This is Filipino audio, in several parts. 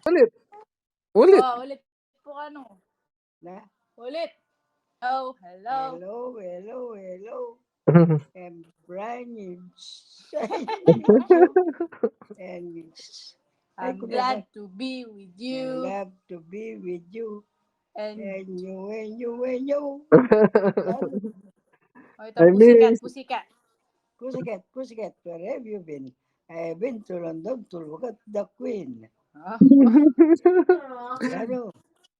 Ulit. Ulit. Oh, ulit po ano. Na? Ulit. Oh, hello. Hello. And Brian is and I'm glad to be with you. love to be with you. And you. oh, ito, I miss. pusikat. Pussycat, where have you been? I have been to London to look at the Queen. Ah, Ano?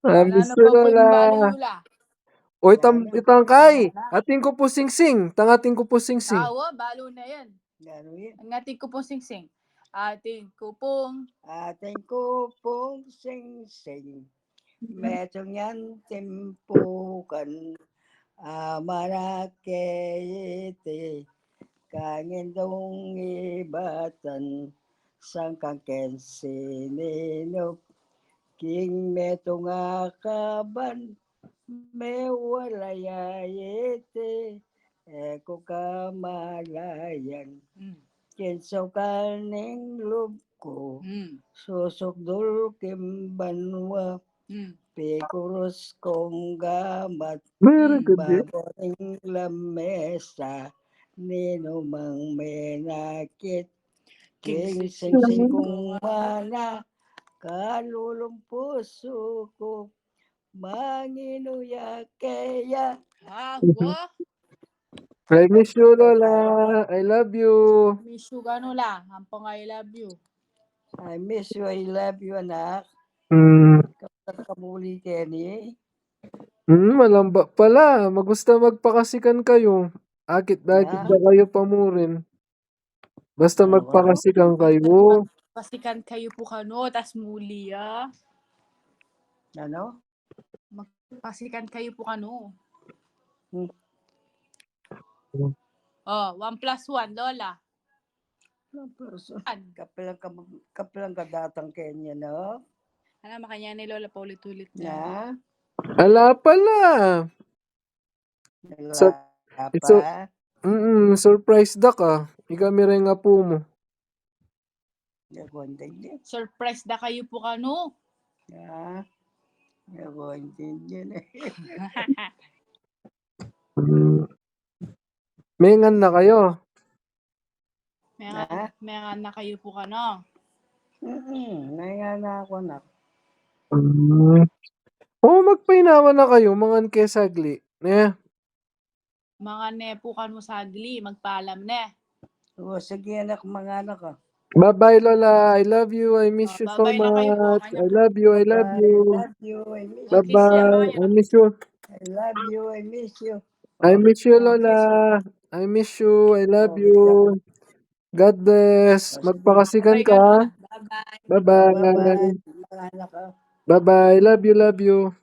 I ano miss pa you, po yung Lola. balulula? O, Ano? itangkay. Ating ko po sing-sing. Tangating ko po sing-sing. Tawa, balo na yan. Ano yan? Ang ating ko pong sing-sing. Ating ko pong Ating ko pong sing-sing. Metong yan timpukan. Marakete. Kangindong ibatan. Sangkang kensinino. King metong akaban. Mewalayayete. Eko kamalayan. Kinsaw kaning loob ko. Susukdul kimbanwa. Pikuros kong gamat. Very good, eh. Baboring lamesa. Ninumang menakit. King sing kong mana. Kalulong puso ko. Manginuya kaya. Awa. I miss you, Lola. I love you. Miss you ganula. Ampong I love you. I miss you, I love you, anak. Kapag kamuli Kenny. Malamba pala. Magusta magpakasikan kayo. Akit-dakit ba kayo pamurin? Basta magpakasikan kayo. Pasikan kayo po kano, tas muli Ano? Magpasikan kayo po kano. Hmm. Oh, 1+1, Lola. Kapalang kadatang Kenya, no? Alam, makanya ni Lola paulit-ulit na. Ala pala. Surprise duck Igami rin nga po mo. Surprise da kayo po kano. Mengan na kayo. Mengan na kayo po kano. Mengan na ako na. Magpainawa na kayo, mga kesagli. Mga ne po kano sagli, magpaalam ne. Sige anak, mga anak ka. Bye-bye, Lola. I love you. I miss you so much. I love you. I love you. Bye-bye. I miss you. I love you. I miss you. I miss you, Lola. I miss you. I love you. God bless. Magpakasikan ka. Bye-bye. Bye-bye. Mga anak ka. Bye-bye. Love you.